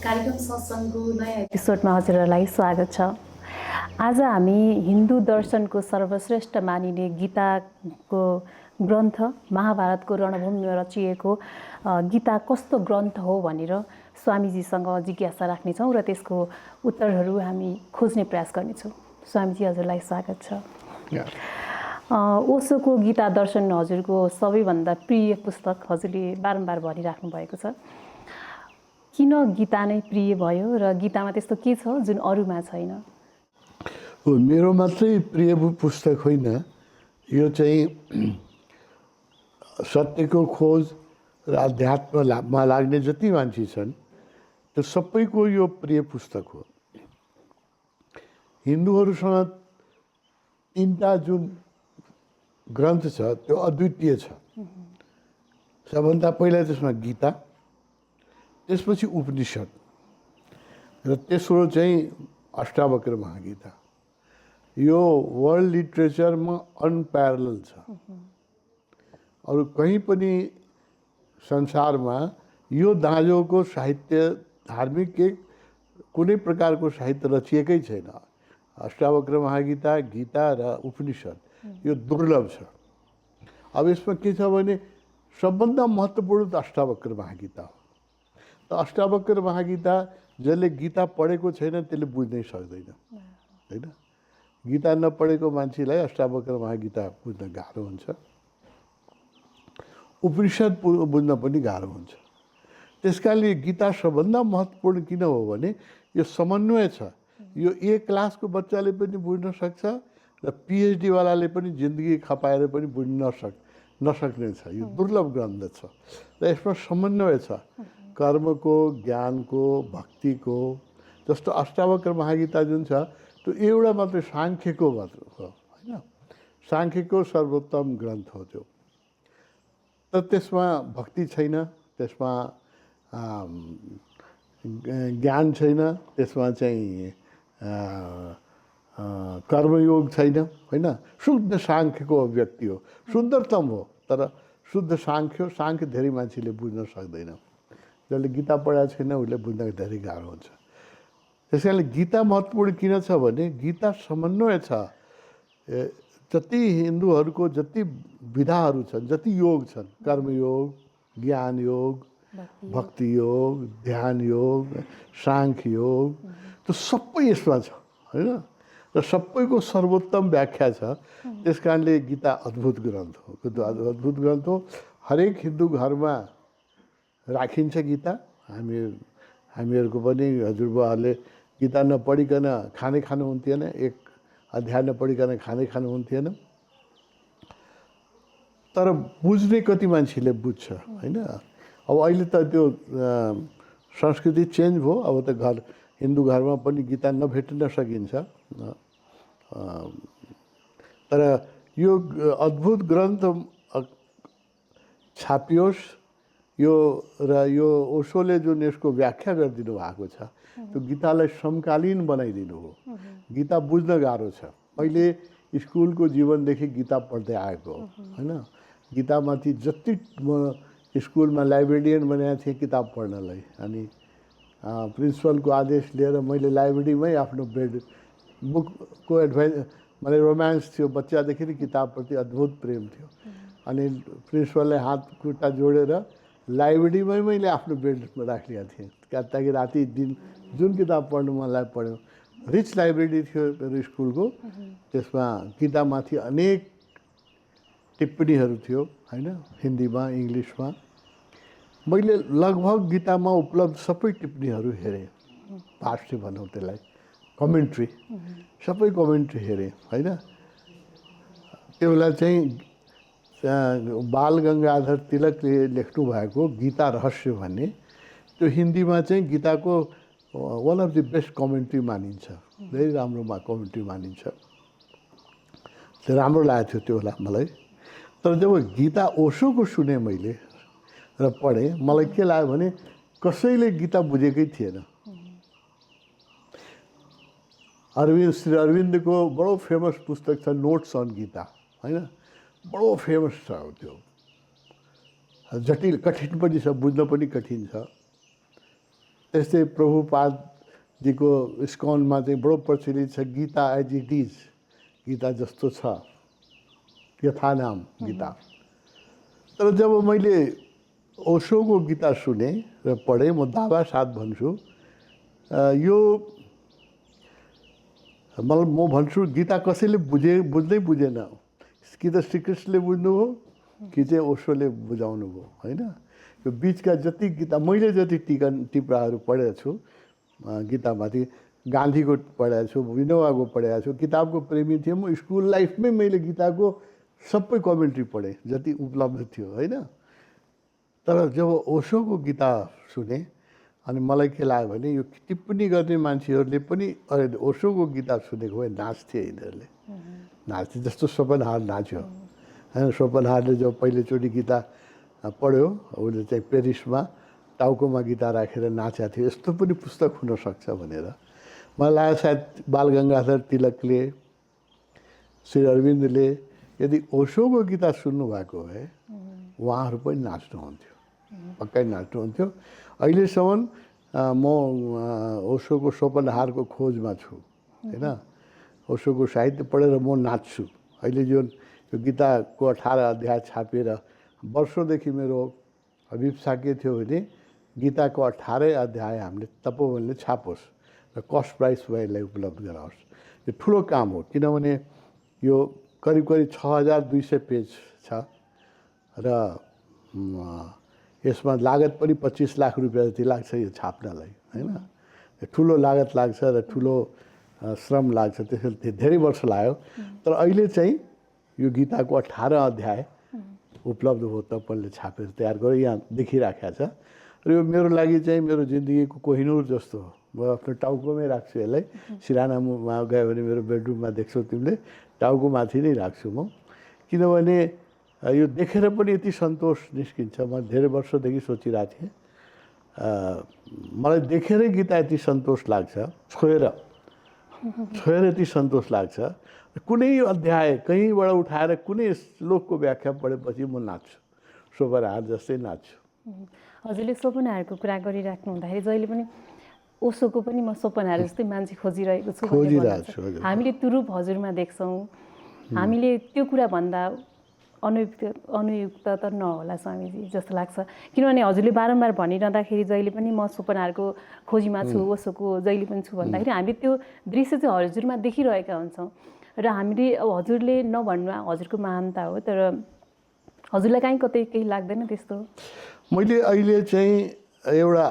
कार्यक्रम सत्सङ्गको नयाँ एपिसोडमा हजुरहरूलाई स्वागत छ। आज हामी हिन्दू दर्शनको सर्वश्रेष्ठ मानिने गीताको ग्रन्थ महाभारतको रणभूमिमा रचिएको गीता कस्तो ग्रन्थ हो भनेर स्वामीजीसँग जिज्ञासा राख्नेछौँ र त्यसको उत्तरहरू हामी खोज्ने प्रयास गर्नेछौँ। स्वामीजी, हजुरलाई स्वागत छ। ओशोको गीता दर्शन हजुरको सबैभन्दा प्रिय पुस्तक, हजुरले बारम्बार भनिराख्नु भएको छ। किन गीता नै प्रिय भयो र गीतामा त्यस्तो के छ जुन अरूमा छैन? मेरो मात्रै प्रिय पुस्तक होइन, यो चाहिँ सत्यको खोज र अध्यात्ममा लाग्ने जति मान्छे छन् त्यो सबैको यो प्रिय पुस्तक हो। हिन्दूहरूसँग तीनटा जुन ग्रन्थ छ त्यो अद्वितीय छ। सबभन्दा पहिला त्यसमा गीता, त्यसपछि उपनिषद र तेस्रो चाहिँ अष्टावक्र महागीता। यो वर्ल्ड लिटरेचरमा अनप्यारल छ। अरू कहीँ पनि संसारमा यो दाँजोको साहित्य, धार्मिक कुनै प्रकारको साहित्य रचिएकै छैन। अष्टावक्र महागीता, गीता र उपनिषद यो दुर्लभ छ। अब यसमा के छ भने सबभन्दा महत्त्वपूर्ण त अष्टावक्र महागीता हो। त अष्टावक्र महागीता जसले गीता पढेको छैन त्यसले बुझ्नै सक्दैन, होइन? गीता नपढेको मान्छेलाई अष्टावक्र महागीता बुझ्न गाह्रो हुन्छ, उपनिषद बुझ्न पनि गाह्रो हुन्छ। त्यसकारणले गीता सबभन्दा महत्त्वपूर्ण किन हो भने यो समन्वय छ। यो ए क्लासको बच्चाले पनि बुझ्न सक्छ र पिएचडीवालाले पनि जिन्दगी खपाएर पनि बुझ्न नसक्ने छ। यो दुर्लभ ग्रन्थ छ र यसमा समन्वय छ, कर्मको, ज्ञानको, भक्तिको। जस्तो अष्टावक्र महागीता जुन छ त्यो एउटा मात्रै साङ्ख्यको मात्र हो, होइन? साङ्ख्यको सर्वोत्तम ग्रन्थ हो त्यो। त त्यसमा भक्ति छैन, त्यसमा ज्ञान छैन, त्यसमा चाहिँ कर्मयोग छैन, होइन? शुद्ध साङ्ख्यको अभिव्यक्ति हो, सुन्दरतम हो। तर शुद्ध साङ्ख्य धेरै मान्छेले बुझ्न सक्दैन। जसले गीता पढाएको छैन उसले बुझ्न धेरै गाह्रो हुन्छ। त्यस कारणले गीता महत्त्वपूर्ण किन छ भने गीता समन्वय छ। जति हिन्दूहरूको जति विधाहरू छन्, जति योग छन्, कर्मयोग, ज्ञान योग, भक्ति योग, ध्यान योग, साङ्ख्य योग, त्यो सबै यसमा छ, होइन? र सबैको सर्वोत्तम व्याख्या छ। त्यस कारणले गीता अद्भुत ग्रन्थ हो। अद्भुत ग्रन्थ हो। हरेक हिन्दू घरमा राखिन्छ गीता। हामीहरूको पनि हजुरबाहरूले गीता नपढिकन खानै खानुहुन्थेन, एक अध्याय नपढिकन खानै खानुहुन्थेन। तर बुझ्ने कति मान्छेले बुझ्छ, होइन? अब अहिले त त्यो संस्कृति चेन्ज भयो। अब त हिन्दू घरमा पनि गीता नभेट्न सकिन्छ। तर यो अद्भुत ग्रन्थ छापियोस् र यो ओशोले जुन यसको व्याख्या गरिदिनु भएको छ त्यो गीतालाई समकालीन बनाइदिनु हो। गीता बुझ्न गाह्रो छ। मैले स्कुलको जीवनदेखि गीता पढ्दै आएको हो, होइन? गीतामाथि जति म स्कुलमा लाइब्रेरियन बनाएको थिएँ किताब पढ्नलाई, अनि प्रिन्सिपलको आदेश लिएर मैले लाइब्रेरीमै आफ्नो बेड बुकको एडभाइस, मैले रोमान्स थियो, बच्चादेखि नै किताबप्रति अद्भुत प्रेम थियो। अनि प्रिन्सिपलले हात खुट्टा जोडेर लाइब्रेरीमै मैले आफ्नो बेडमा राखिदिएका थिएँ, ताकि राति दिन जुन किताब पढ्नु मनलाई पढ्यो। रिच लाइब्रेरी थियो मेरो स्कुलको। त्यसमा गीतामाथि अनेक टिप्पणीहरू थियो, होइन? हिन्दीमा, इङ्ग्लिसमा। मैले लगभग गीतामा उपलब्ध सबै टिप्पणीहरू हेरेँ। भाष्य भनौँ त्यसलाई, कमेन्ट्री, सबै कमेन्ट्री हेरेँ, होइन? त्यो बेला चाहिँ बाल गङ्गाधर तिलकले लेख्नु भएको गीता रहस्य भन्ने त्यो हिन्दीमा चाहिँ गीताको one of the best commentary मानिन्छ, धेरै राम्रो कमेन्ट्री मानिन्छ। त्यो राम्रो लागेको थियो त्यो होला मलाई। तर जब गीता ओशोको सुने मैले र पढेँ, मलाई के लाग्यो भने कसैले गीता बुझेकै थिएन। श्री अरविन्दको बडो फेमस पुस्तक छ नोट्स अन गीता, होइन, बडो फेमस छ त्यो, जटिल कठिन पनि छ, बुझ्न पनि कठिन छ। त्यस्तै प्रभुपादजीको इस्कनमा चाहिँ बडो प्रचलित छ Gita as it is, Gita जस्तो छ, यथा नाम गीता। तर जब मैले ओशोको गीता सुने र पढेँ, म दावा साथ भन्छु यो म भन्छु गीता कसैले बुझ्दै बुझेन, कि त श्रीकृष्णले बुझ्नु हो कि चाहिँ ओशोले बुझाउनु भयो, होइन। यो बिचका जति गीता मैले जति टिप्राहरू पढेको छु गीतामाथि, गान्धीको पढेको छु, विनोबाको पढेको छु, किताबको प्रेमी थिएँ म। स्कुल लाइफमै मैले गीताको सबै कमेन्ट्री पढेँ जति उपलब्ध थियो, होइन। तर जब ओशोको गीता सुने अनि मलाई के लाग्यो भने यो टिप्पणी गर्ने मान्छेहरूले पनि ओशोको गीता सुनेको भए नाच्थे, यिनीहरूले नाच्थे, जस्तो सोपनहार नाच्यो, होइन। सोपनहारले जब पहिलोचोटि गीता पढ्यो, उसले चाहिँ पेरिसमा टाउकोमा गीता राखेर नाचेको थियो। यस्तो पनि पुस्तक हुनसक्छ भनेर मलाई लाग्यो। सायद बाल गङ्गाधर तिलकले, श्री अरविन्दले यदि ओशोको गीता सुन्नुभएको भए उहाँहरू पनि नाच्नुहुन्थ्यो, पक्कै नाच्नुहुन्थ्यो। अहिलेसम्म म ओशोको सोपनहारको खोजमा छु, होइन। ओशोको साहित्य पढेर म नाच्छु। अहिले जुन यो गीताको 18 अध्याय छापेर वर्षौँदेखि मेरो अभिप्सा के थियो भने गीताको 18 अध्याय हामीले तपोवनले छापोस् र कस्ट प्राइस यसलाई उपलब्ध गराओस्। यो ठुलो काम हो, किनभने यो करिब 6200 पेज छ र यसमा लागत पनि 25 लाख रुपियाँ जति लाग्छ यो छाप्नलाई, होइन। ठुलो लागत लाग्छ र ठुलो श्रम लाग्छ, त्यसैले धेरै वर्ष लाग्यो। तर अहिले चाहिँ यो गीताको 18 अध्याय उपलब्ध हो, तपाईँले छापेर तयार गरेर यहाँ देखिराखेको छ। र यो मेरो लागि चाहिँ मेरो जिन्दगीको कोहिनुर जस्तो हो। म आफ्नो टाउकोमै राख्छु यसलाई। सिरानामा गयो भने मेरो बेडरुममा देख्छौ तिमीले, टाउको माथि नै राख्छु म, किनभने यो देखेर पनि यति सन्तोष निस्किन्छ। म धेरै वर्षदेखि सोचिरहेको थिएँ, मलाई देखेरै गीता यति सन्तोष लाग्छ, छोएर यति सन्तोष लाग्छ। कुनै अध्याय कहीँबाट उठाएर कुनै श्लोकको व्याख्या पढेपछि म नाच्छु, सोपनहार जस्तै नाच्छु। हजुरले सोपनहारको कुरा गरिराख्नु हुँदाखेरि जहिले पनि ओशोको पनि म सोपनहार जस्तै मान्छे खोजिरहेको छु। हामीले त्यो रूप हजुरमा देख्छौँ। हामीले त्यो कुरा भन्दा अनुयुक्त त नहोला स्वामीजी जस्तो लाग्छ, किनभने हजुरले बारम्बार भनिरहँदाखेरि जहिले पनि म सोपनहारको खोजीमा छु, ओशोको जहिले पनि छु भन्दाखेरि हामीले त्यो दृश्य चाहिँ हजुरमा देखिरहेका हुन्छौँ। र हामीले हजुरले नभन्नु हजुरको महानता हो, तर हजुरलाई काहीँ कतै केही लाग्दैन त्यस्तो? मैले अहिले चाहिँ एउटा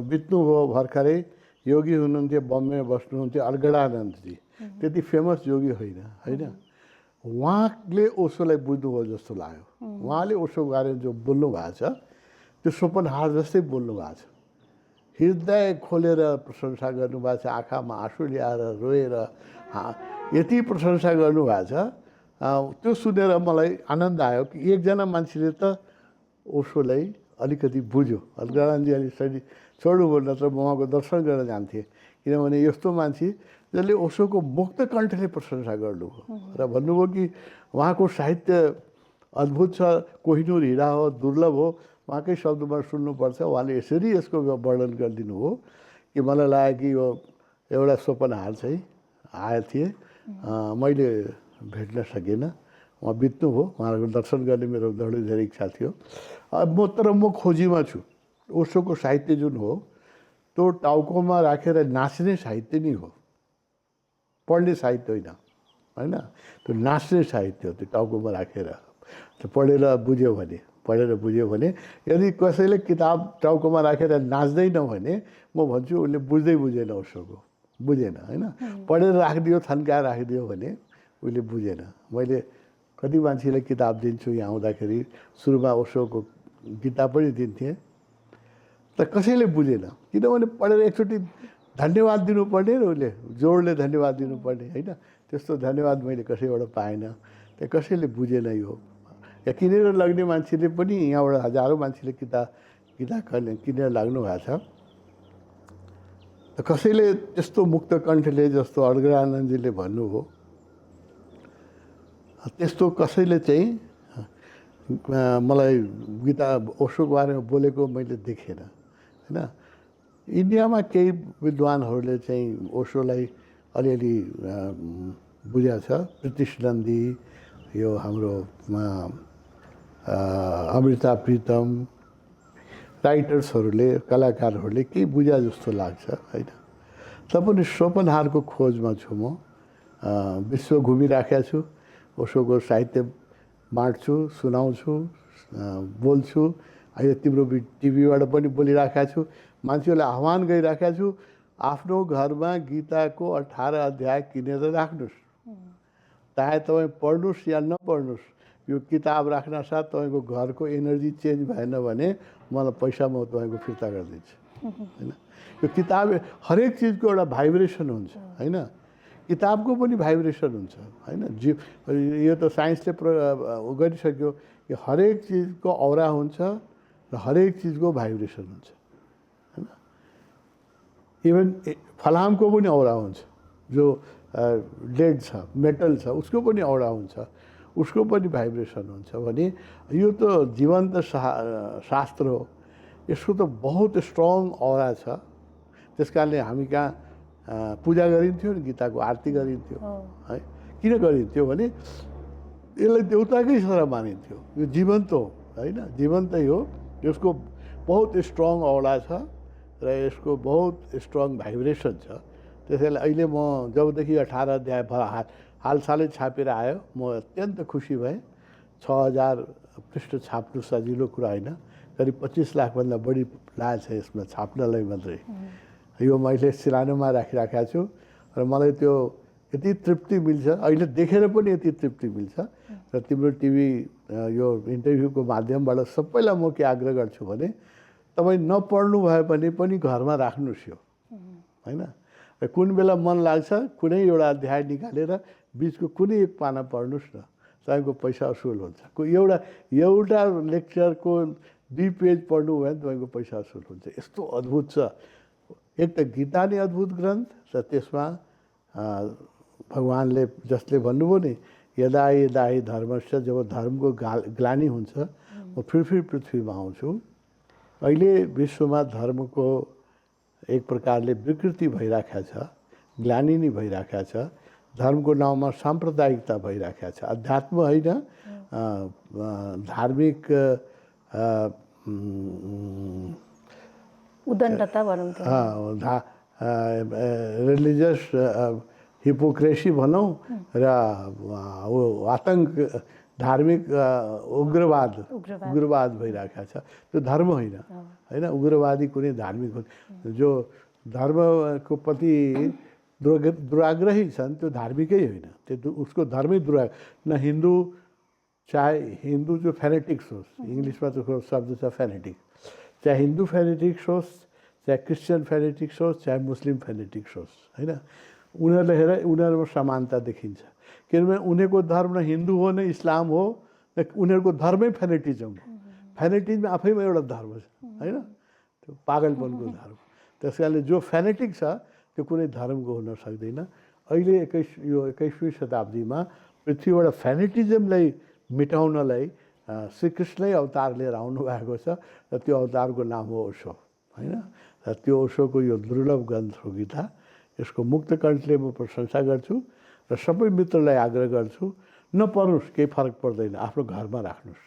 बित्नुभयो भर्खरै योगी हुनुहुन्थ्यो, बम्बईमा बस्नुहुन्थ्यो, अलगडानन्दजी। त्यति फेमस योगी होइन, होइन। उहाँले ओशोलाई बुझ्नुभयो जस्तो लाग्यो। उहाँले ओशोको बारेमा जो बोल्नु भएको छ त्यो सोपनहार जस्तै बोल्नु भएको छ। हृदय खोलेर प्रशंसा गर्नुभएको छ, आँखामा आँसु ल्याएर रोएर यति प्रशंसा गर्नुभएको छ। त्यो सुनेर मलाई आनन्द आयो कि एकजना मान्छेले त ओशोलाई अलिकति बुझ्यो। अलगडानन्दजी अलिक छोड्नुभयो, नत्र म उहाँको दर्शन गर्न जान्थेँ, किनभने यस्तो मान्छे जसले ओशोको मुक्त कण्ठले प्रशंसा गर्नुभयो र भन्नुभयो कि उहाँको साहित्य अद्भुत छ, कोहिनुर हिरा हो, दुर्लभ हो, उहाँकै शब्दमा सुन्नुपर्छ। उहाँले यसरी यसको वर्णन गरिदिनु हो कि मलाई लाग्यो कि यो एउटा सोपनहार चाहिँ आए थिए, मैले भेट्न सकिनँ। उहाँ बित्नु हो, उहाँहरूको दर्शन गर्ने मेरो धेरै इच्छा थियो। तर म खोजीमा छु। ओशोको साहित्य जुन हो त्यो टाउकोमा राखेर नाच्ने साहित्य नै हो, पढ्ने साहित्य होइन, होइन। त्यो नाच्ने साहित्य हो, त्यो टाउकोमा राखेर पढेर बुझ्यो भने। यदि कसैले किताब टाउकोमा राखेर नाच्दैन भने म भन्छु उसले बुझेन ओशोको, बुझेन, होइन। पढेर राखिदियो, थन्काएर राखिदियो भने उसले बुझेन। मैले कति मान्छेलाई किताब दिन्छु यहाँ आउँदाखेरि सुरुमा ओशोको गीता पनि दिन्थेँ त कसैले बुझेन किनभने पढेर एकचोटि धन्यवाद दिनुपर्ने र उसले जोडले धन्यवाद दिनुपर्ने होइन त्यस्तो धन्यवाद मैले कसैबाट पाएन त्यहाँ कसैले बुझेन यो या किनेर लग्ने मान्छेले पनि यहाँबाट हजारौँ मान्छेले किताब किनेर लाग्नु भएको छ त कसैले त्यस्तो मुक्त कण्ठले जस्तो अग्रहानन्दजीले भन्नुभयो त्यस्तो कसैले चाहिँ मलाई गीता ओशोको बारेमा बोलेको मैले देखेन होइन इन्डियामा केही विद्वानहरूले चाहिँ ओशोलाई अलिअलि बुझाएको छ प्रीतिश नन्दी यो हाम्रो अमृता प्रीतम राइटर्सहरूले कलाकारहरूले केही बुझा जस्तो लाग्छ होइन तपनि सोपनहारको खोजमा छु म विश्व घुमिराखेको छु ओशोको साहित्य बाँड्छु सुनाउँछु बोल्छु अहिले तिम्रो टिभीबाट पनि बोलिराखेको छु मान्छेहरूलाई आह्वान गरिराखेको छु आफ्नो घरमा गीताको 18 अध्याय किनेर राख्नुहोस् चाहे तपाईँ पढ्नुहोस् या नपढ्नुहोस् यो किताब राख्न साथ तपाईँको घरको एनर्जी चेन्ज भएन भने मलाई पैसा म तपाईँको फिर्ता गरिदिन्छु होइन यो किताब हरेक चिजको एउटा भाइब्रेसन हुन्छ होइन किताबको पनि भाइब्रेसन हुन्छ होइन यो त साइन्सले गरिसक्यो कि हरेक चिजको औरा हुन्छ र हरेक चिजको भाइब्रेसन हुन्छ होइन इभन फलामको पनि औरा हुन्छ जो लेड छ मेटल छ उसको पनि औरा हुन्छ उसको पनि भाइब्रेसन हुन्छ भने यो त जीवन्त शास्त्र हो यसको त बहुत स्ट्रङ औरा छ त्यस कारणले हामी कहाँ पूजा गरिन्थ्यो नि गीताको आरती गरिन्थ्यो है किन गरिन्थ्यो भने यसलाई देउताकै सरह मानिन्थ्यो यो जीवन्त हो होइन जीवन्तै हो यसको बहुत स्ट्रङ औरा छ र यसको बहुत स्ट्रङ भाइब्रेसन छ त्यसैले अहिले म जबदेखि 18 अध्याय हालसालै छापेर आयो म अत्यन्त खुसी भएँ 6000 पृष्ठ छाप्नु सजिलो कुरा होइन करिब 25 लाखभन्दा बढी लागेको छ यसमा छाप्नलाई मात्रै यो मैले सिरानोमा राखिराखेको छु र मलाई त्यो यति तृप्ति मिल्छ अहिले देखेर पनि यति तृप्ति मिल्छ र तिम्रो टिभी यो इन्टरभ्यूको माध्यमबाट सबैलाई म के आग्रह गर्छु भने तपाईँ नपढ्नु भए भने पनि घरमा राख्नुहोस् यो होइन र कुन बेला मन लाग्छ कुनै एउटा अध्याय निकालेर बिचको कुनै एक पाना पढ्नुहोस् न तपाईँको पैसा असुल हुन्छ एउटा लेक्चरको 2 पेज पढ्नु भयो भने तपाईँको पैसा असुल हुन्छ यस्तो अद्भुत छ एक त गीता नै अद्भुत ग्रन्थ र त्यसमा भगवान्ले जसले भन्नुभयो नि यदा यदा हि धर्मस्य जब धर्मको ग्लानि हुन्छ म फेरि पृथ्वीमा आउँछु अहिले विश्वमा धर्मको एक प्रकारले विकृति भइराखेको छ ग्लानि नै भइराखेको छ धर्मको नाउँमा साम्प्रदायिकता भइराखेको छ अध्यात्म होइन धार्मिक उद्दण्डता भनौँ रिलिजियस हिपोक्रेसी भनौँ र आतङ्क धार्मिक उग्रवाद भइरहेको छ त्यो धर्म होइन होइन उग्रवादी कुनै धार्मिक जो धर्मको प्रति दुराग्रही छन् त्यो धार्मिकै होइन त्यो उसको धर्मै न हिन्दू चाहे हिन्दू जो फेनेटिक्स होस् इङ्ग्लिसमा त शब्द छ फेनेटिक चाहे हिन्दू फेनेटिक्स होस् चाहे क्रिस्चियन फेनेटिक्स होस् चाहे मुस्लिम फेनेटिक्स होस् होइन उनीहरूलाई हेर उनीहरूमा समानता देखिन्छ किनभने उनीहरूको धर्म न हिन्दू हो न इस्लाम हो न उनीहरूको धर्मै फेनेटिजम हो फेनेटिजम आफैमा एउटा धर्म छ होइन त्यो पागलपनको धर्म त्यस कारणले जो फेनेटिक छ त्यो कुनै धर्मको हुन सक्दैन अहिले 21वीं शताब्दीमा पृथ्वीबाट फेनेटिजमलाई मेटाउनलाई श्रीकृष्णै अवतार लिएर आउनु भएको छ र त्यो अवतारको नाम हो ओशो होइन र त्यो ओशोको यो दुर्लभ ग्रन्थ हो गीता यसको मुक्त कण्ठले म प्रशंसा गर्छु र सबै मित्रलाई आग्रह गर्छु नपढ्नुहोस् केही फरक पर्दैन आफ्नो घरमा राख्नुहोस्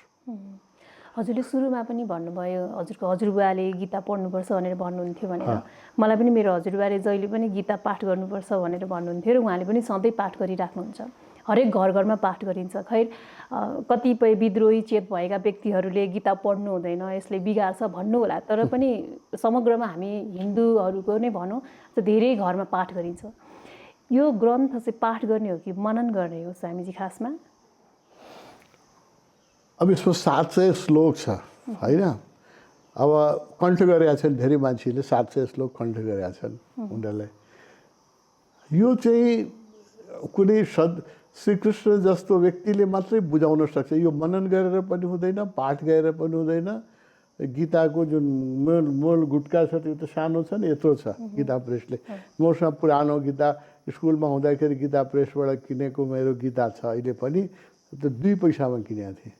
हजुरले सुरुमा पनि भन्नुभयो हजुरको हजुरबुवाले गीता पढ्नुपर्छ भनेर भन्नुहुन्थ्यो भनेर मलाई पनि मेरो हजुरबुवाले जहिले पनि गीता पाठ गर्नुपर्छ भनेर भन्नुहुन्थ्यो र उहाँले पनि सधैँ पाठ गरिराख्नुहुन्छ हरेक घर घरमा पाठ गरिन्छ खैर कतिपय विद्रोही चेत भएका व्यक्तिहरूले गीता पढ्नु हुँदैन यसले बिगार्छ भन्नु होला तर पनि समग्रमा हामी हिन्दूहरूको नै भनौँ धेरै घरमा पाठ गरिन्छ यो ग्रन्थ चाहिँ पाठ गर्ने हो कि मनन गर्ने हो स्वामीजी खासमा अब यसमा 700 श्लोक छ होइन। अब कण्ठ गरेका छन् धेरै मान्छेले 700 श्लोक कण्ठ गरेका छन् उनीहरूलाई। यो चाहिँ कुनै श्रीकृष्ण जस्तो व्यक्तिले मात्रै बुझाउन सक्छ। यो मनन गरेर पनि हुँदैन, पाठ गरेर पनि हुँदैन। गीताको जुन मूल गुटका छ त्यो त सानो छ नि, यत्रो छ गीता प्रेसले। मसँग पुरानो गीता स्कुलमा हुँदाखेरि गीता प्रेसबाट किनेको मेरो गीता छ अहिले पनि, त्यो 2 पैसामा किनेको थिएँ।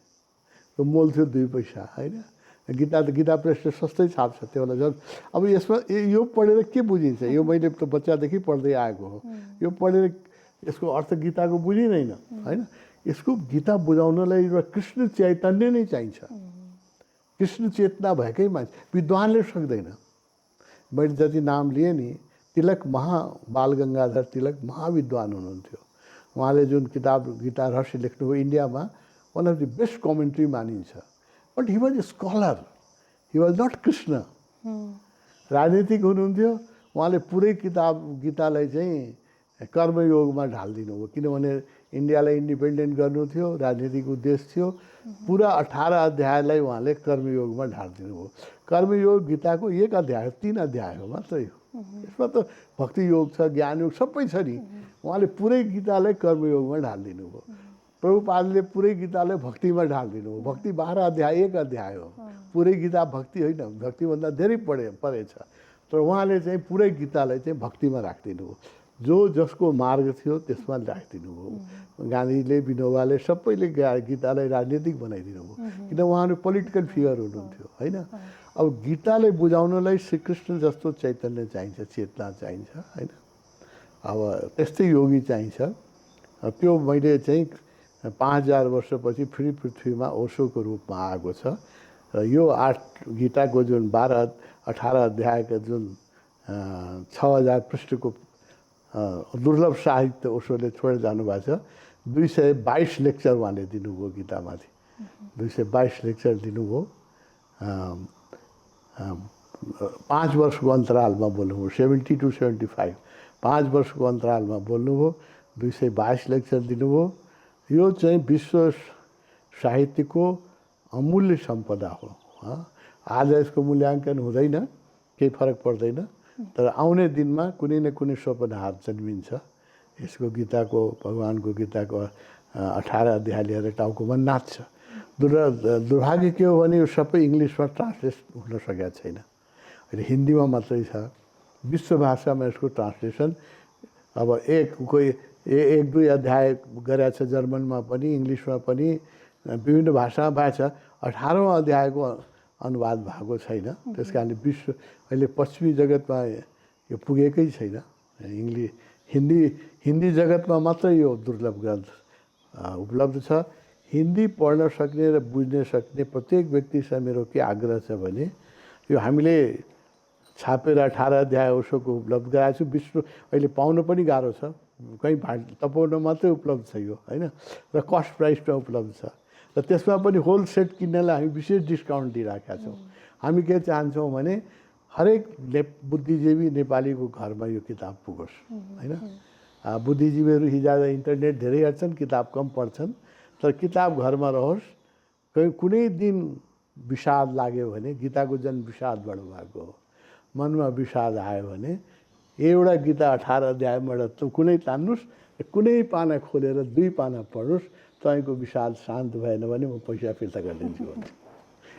त्यो मोल थियो 2 पैसा होइन। गीता प्रेसले सस्तै छाप्छ त्यो बेला झन्। अब यसमा यो पढेर के बुझिन्छ? यो मैले त बच्चादेखि पढ्दै आएको हो। यो पढेर यसको अर्थ गीताको बुझिँदैन होइन। यसको गीता बुझाउनलाई एउटा कृष्ण चैतन्य नै चाहिन्छ। कृष्ण चेतना भएकै मान्छे, विद्वानले सक्दैन। मैले जति नाम लिएँ नि, तिलक बाल गङ्गाधर तिलक महाविद्वान हुनुहुन्थ्यो। उहाँले जुन किताब गीता रहस्य लेख्नुभयो इन्डियामा one of the best commentary मानिन्छ। But he was a scholar, he was not Krishna. राजनीतिक हुनुहुन्थ्यो। उहाँले पुरै किताब गीतालाई चाहिँ कर्मयोगमा ढालिदिनु हो, किनभने इन्डियालाई इन्डिपेन्डेन्ट गर्नु थियो, राजनीतिक उद्देश्य थियो। पुरा 18 अध्यायलाई उहाँले कर्मयोगमा ढालिदिनु हो। कर्मयोग गीताको 1 अध्याय हो, 3 अध्याय हो मात्रै हो। यसमा त भक्ति योग छ, ज्ञान योग सबै छ नि। उहाँले पुरै गीतालाई कर्मयोगमा ढालिदिनु हो। प्रभुपादले पुरै गीतालाई भक्तिमा ढालिदिनु हो। भक्ति 12 अध्याय 1 अध्याय हो। पुरै गीता भक्ति होइन, भक्तिभन्दा धेरै परेछ। तर उहाँले चाहिँ पुरै गीतालाई चाहिँ भक्तिमा राखिदिनु हो। जो जसको मार्ग थियो त्यसमा राखिदिनु हो। गान्धीले, विनोबाले सबैले गीतालाई राजनीतिक बनाइदिनु हो, किन उहाँहरू पोलिटिकल फिगर हुनुहुन्थ्यो होइन। अब गीतालाई बुझाउनलाई श्रीकृष्ण जस्तो चैतन्य चाहिन्छ, चेतना चाहिन्छ होइन। अब त्यस्तै योगी चाहिन्छ। त्यो मैले चाहिँ 5000 वर्षपछि फेरि पृथ्वीमा ओशोको रूपमा आएको छ। र यो 8 गीताको जुन 18 अध्यायको जुन 6000 पृष्ठको दुर्लभ साहित्य ओशोले छोडेर जानुभएको छ। 222 लेक्चर उहाँले दिनुभयो गीतामाथि। 222 लेक्चर दिनुभयो। 5 वर्षको अन्तरालमा बोल्नुभयो, 70 to 75 5 वर्षको अन्तरालमा बोल्नुभयो। 222 लेक्चर दिनुभयो। यो चाहिँ विश्व साहित्यको अमूल्य सम्पदा हो। आज यसको मूल्याङ्कन हुँदैन, केही फरक पर्दैन। तर आउने दिनमा कुनै न कुनै स्वप्नहार जन्मिन्छ। यसको गीताको, भगवानको गीताको 18 अध्याय लिएर टाउकोमा नाच्छ। दुर्भाग्य के हो भने यो सबै इङ्ग्लिसमा ट्रान्सलेट हुन सकेको छैन। अहिले हिन्दीमा मात्रै छ। विश्व भाषामा यसको ट्रान्सलेसन अब 1-2 अध्याय गरेको छ जर्मनमा पनि, इङ्ग्लिसमा पनि, विभिन्न भाषामा भएको छ। 18औँ अध्यायको अनुवाद भएको छैन। त्यस कारणले अहिले पश्चिमी जगतमा यो पुगेकै छैन। हिन्दी जगतमा मात्रै यो दुर्लभ ग्रन्थ उपलब्ध छ। हिन्दी पढ्न सक्ने र बुझ्न सक्ने प्रत्येक व्यक्तिसँग मेरो के आग्रह छ भने यो हामीले छापेर 18 अध्याय ओशोको उपलब्ध गराएको छु। विश्व अहिले पाउन पनि गाह्रो छ, कहीँ तपाईँ मात्रै उपलब्ध छ यो होइन। र कस्ट प्राइसमा उपलब्ध छ। र त्यसमा पनि होल सेट किन्नलाई हामी विशेष डिस्काउन्ट दिइराखेका छौँ। हामी के चाहन्छौँ भने हरेक बुद्धिजीवी नेपालीको घरमा यो किताब पुगोस् होइन। बुद्धिजीवीहरू हिजो इन्टरनेट धेरै हेर्छन्, किताब कम पढ्छन्। तर किताब घरमा रहोस्। कुनै दिन विषाद लाग्यो भने, गीताको जन विषादबाट भएको हो, मनमा विषाद आयो भने एउटा गीता 18 अध्यायबाट कुनै तान्नुहोस्, कुनै पाना खोलेर 2 पाना पढ्नुहोस्, तपाईँको विषाद शान्त भएन भने म पैसा फिर्ता गरिदिन्छु भने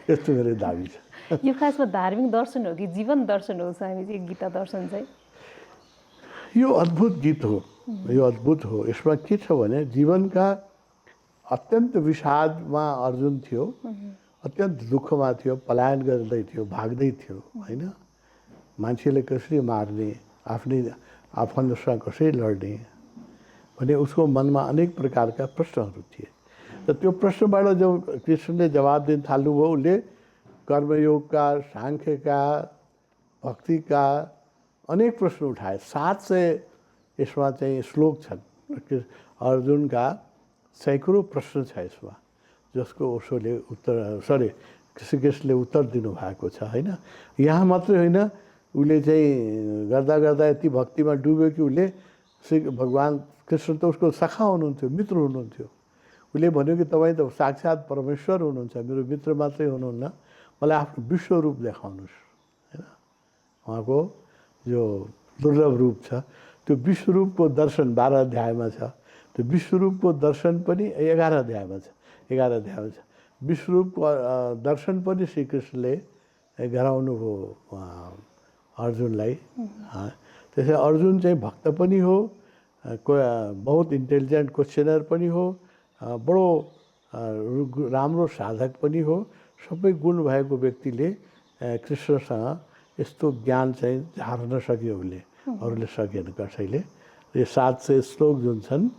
यस्तो मेरो दाबी छ। यो खासमा धार्मिक दर्शन हो कि जीवन दर्शन हो स्वामी चाहिँ गीता दर्शन चाहिँ? यो अद्भुत गीत हो, यो अद्भुत हो। यसमा के छ भने जीवनका अत्यन्त विषादमा अर्जुन थियो, अत्यन्त दुःखमा थियो, पलायन गर्दै थियो, भाग्दै थियो होइन। मान्छेले कसरी मार्ने, आफ्नै आफन्तसँग कसरी लड्ने भने उसको मनमा अनेक प्रकारका प्रश्नहरू थिए। र त्यो प्रश्नबाट जब कृष्णले जवाब दिन थाल्नुभयो, उसले कर्मयोगका, साङ्ख्यका, भक्तिका अनेक प्रश्न उठाए। 700 यसमा चाहिँ श्लोक छन्। अर्जुनका सैकौँ प्रश्न छ यसमा, जसको ओशोले श्रीकृष्णले उत्तर दिनुभएको छ होइन। यहाँ मात्रै होइन, उसले चाहिँ गर्दा गर्दा यति भक्तिमा डुब्यो कि उसले भगवान् कृष्ण त उसको सखा हुनुहुन्थ्यो, मित्र हुनुहुन्थ्यो। उसले भन्यो कि तपाईँ त साक्षात् परमेश्वर हुनुहुन्छ, मेरो मित्र मात्रै हुनुहुन्न, मलाई आफ्नो विश्वरूप देखाउनुहोस् होइन। उहाँको जो दुर्लभ रूप छ त्यो विश्वरूपको दर्शन 12 अध्यायमा छ। त्यो विश्वरूपको दर्शन पनि 11 अध्यायमा छ, 11 अध्यायमा छ। विश्वरूपको दर्शन पनि श्रीकृष्णले गराउनु हो अर्जुनलाई। त्यसै अर्जुन चाहिँ भक्त पनि हो, बहुत इन्टेलिजेन्ट क्वेश्चनर पनि हो, बडो राम्रो साधक पनि हो। सबै गुण भएको व्यक्तिले कृष्णसँग यस्तो ज्ञान चाहिँ झार्न सक्यो उसले, अरूले सकेन कसैले। यो 700 श्लोक जुन छन्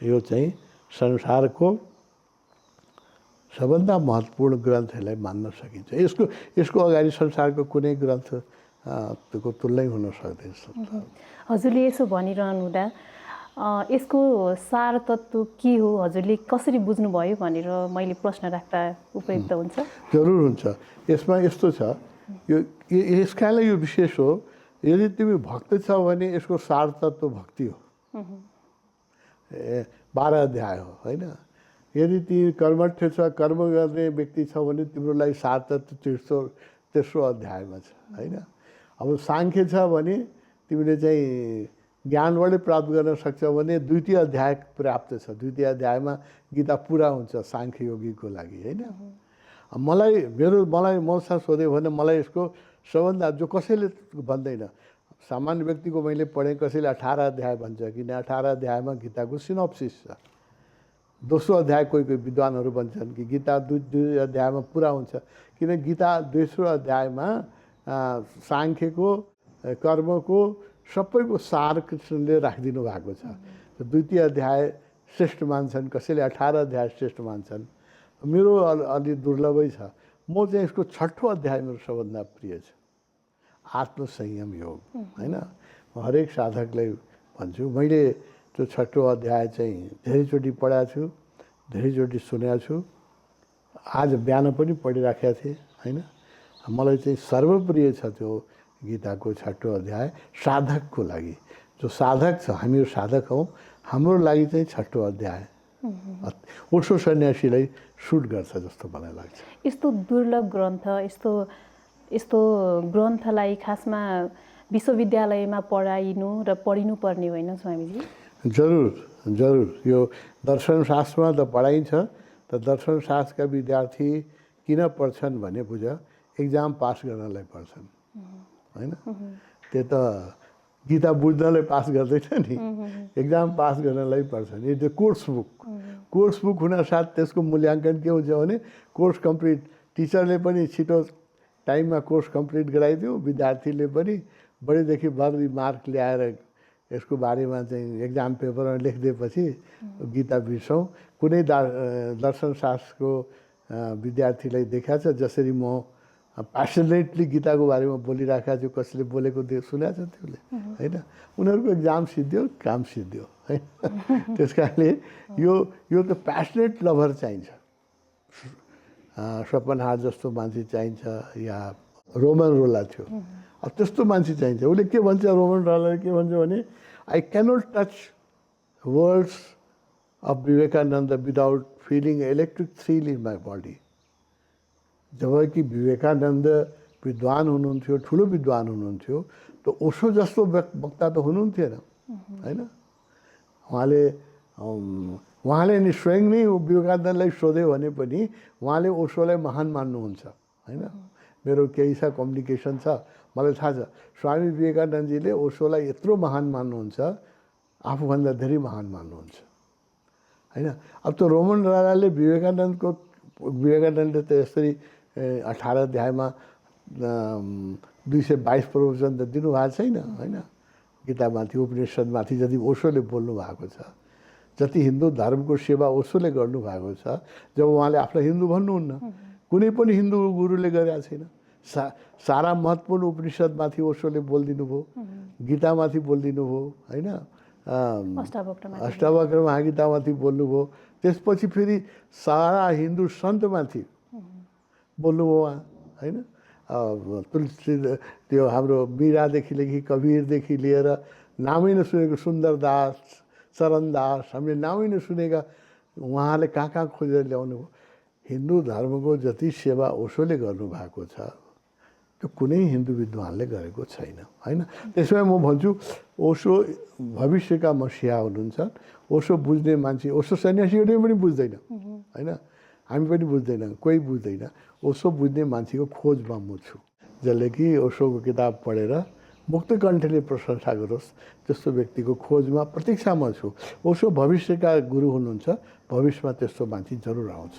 यो चाहिँ संसारको सबभन्दा महत्त्वपूर्ण ग्रन्थहरूलाई मान्न सकिन्छ। यसको अगाडि संसारको कुनै ग्रन्थको तुलनै हुन सक्दैन। हजुरले यसो भनिरहनु हुँदा यसको सार तत्त्व के हो, हजुरले कसरी बुझ्नुभयो भनेर मैले प्रश्न राख्दा उपयुक्त हुन्छ? जरुर हुन्छ। यसमा यस्तो छ, यसकाले यो विशेष हो, यदि तिमी भक्त छ भने यसको सार तत्त्व भक्ति हो। 12 अध्याय हो होइन। यदि तिमी कर्मठ छ, कर्म गर्ने व्यक्ति छ भने तिम्रो लागि सार तत्त्व तेस्रो अध्यायमा छ होइन। अब साङ्ख्य छ भने तिमीले चाहिँ ज्ञानबाटै प्राप्त गर्न सक्छ भने द्वितीय अध्याय पर्याप्त छ। द्वितीय अध्यायमा गीता पुरा हुन्छ साङ्ख्य योगीको लागि होइन। मलाई मसँग सोध्यो भने मलाई यसको सबभन्दा जो कसैले भन्दैन, सामान्य व्यक्तिको मैले पढेँ, कसैले 18 अध्याय भन्छ, किन 18 अध्यायमा गीताको सिनोप्सिस छ। दोस्रो अध्याय कोही विद्वानहरू भन्छन् कि गीता दुई अध्यायमा पुरा हुन्छ, किन गीता दोस्रो अध्यायमा साङ्ख्यको, कर्मको सबैको सार कृष्णले राखिदिनु भएको छ। द्वितीय अध्याय श्रेष्ठ मान्छन्, कसैले 18 अध्याय श्रेष्ठ मान्छन्। मेरो अलि दुर्लभै छ। म चाहिँ यसको 6ठो अध्याय मेरो सबभन्दा प्रिय छ, आत्मसंयम योग होइन। म हरेक साधकलाई भन्छु, मैले त्यो 6ठो अध्याय चाहिँ धेरैचोटि पढाएको छु, धेरैचोटि सुनेको छु। आज बिहान पनि पढिराखेको थिएँ होइन। मलाई चाहिँ सर्वप्रिय छ त्यो गीताको 6ठो अध्याय साधकको लागि। जो साधक छ, हामीहरू साधक हौँ, हाम्रो लागि चाहिँ 6ठो अध्याय ओशो सन्यासीलाई सुट गर्छ जस्तो मलाई लाग्छ। यस्तो दुर्लभ ग्रन्थ, यस्तो ग्रन्थलाई खासमा विश्वविद्यालयमा पढाइनु र पढिनु पर्ने होइन स्वामीजी? जरुर। यो दर्शनशास्त्रमा त पढाइन्छ, त दर्शनशास्त्रका विद्यार्थी किन पढ्छन् भने बुझ, एक्जाम पास गर्नलाई पढ्छन् होइन। त्यो त गीता बुझ्नलाई पास गर्दैन नि, एक्जाम पास गर्नलाई पढ्छन्। यो त्यो कोर्स बुक हुनासाथ त्यसको मूल्याङ्कन के हुन्छ भने कोर्स कम्प्लिट, टिचरले पनि छिटो टाइममा कोर्स कम्प्लिट गराइदियो, विद्यार्थीले पनि बढीदेखि बढी मार्क ल्याएर यसको बारेमा चाहिँ एक्जाम पेपरमा लेखिदिएपछि गीता बिर्सौँ। कुनै दर्शनशास्त्रको विद्यार्थीलाई देखाएको छ जसरी म प्यासनेटली गीताको बारेमा बोलिरहेको छु, कसैले बोलेको सुनेको छ त्यसले होइन। उनीहरूको एक्जाम सिद्धियो, काम सिद्धियो है। त्यस कारणले यो त प्यासनेट लभर चाहिन्छ। स्वपनहार जस्तो मान्छे चाहिन्छ, या रोमन रोला थियो, अब त्यस्तो मान्छे चाहिन्छ। उसले के भन्छ, रोमन रोलाले के भन्छ भने, I cannot touch words of Vivekananda without feeling electric thrill in my body. जबकि विवेकानन्द विद्वान हुनुहुन्थ्यो, ठुलो विद्वान हुनुहुन्थ्यो, त ओशो जस्तो वक्ता त हुनुहुन्थेन होइन। उहाँले नि स्वयं नै विवेकानन्दलाई सोध्यो भने पनि उहाँले ओशोलाई महान मान्नुहुन्छ होइन। मेरो केही छ कम्युनिकेसन छ, मलाई थाहा छ स्वामी विवेकानन्दजीले ओशोलाई यत्रो महान मान्नुहुन्छ, आफूभन्दा धेरै महान मान्नुहुन्छ होइन। अब त्यो रोमन राजाले विवेकानन्दले त यसरी 18 अध्यायमा 222 प्रवचन त दिनुभएको छैन होइन। गीतामाथि, उपनिषदमाथि जति ओशोले बोल्नु भएको छ, जति हिन्दू धर्मको सेवा ओशोले गर्नुभएको छ, जब उहाँले आफूलाई हिन्दू भन्नुहुन्न, कुनै पनि हिन्दू गुरुले गरेका छैन। सारा महत्त्वपूर्ण उपनिषदमाथि ओशोले बोलिदिनु भयो, गीतामाथि बोलिदिनु भयो होइन, अष्टावक्र महागीतामाथि बोल्नुभयो। त्यसपछि फेरि सारा हिन्दू सन्तमाथि बोल्नुभयो उहाँ होइन। तुलसी, त्यो हाम्रो मीरादेखि लिएर कबीरदेखि लिएर नामै नसुनेको सुन्दरदास, चरणदास, हामीले नामै नसुनेका उहाँले कहाँ खोजेर ल्याउनु भयो? हिन्दू धर्मको जति सेवा ओशोले गर्नुभएको छ त्यो कुनै हिन्दू विद्वानले गरेको छैन होइन। त्यसमा म भन्छु ओशो भविष्यका मसिहा हुनुहुन्छ। ओशो बुझ्ने मान्छे, ओशो सन्यासीहरूले पनि बुझ्दैन होइन, हामी पनि बुझ्दैनौँ, कोही बुझ्दैन। ओशो बुझ्ने मान्छेको खोजमा म छु, जसले कि ओशोको किताब पढेर मुक्त कण्ठले प्रशंसा गरोस् त्यस्तो व्यक्तिको खोजमा प्रतीक्षामा छु। ओशो भविष्यका गुरु हुनुहुन्छ, भविष्यमा त्यस्तो मान्छे जरुर आउँछ।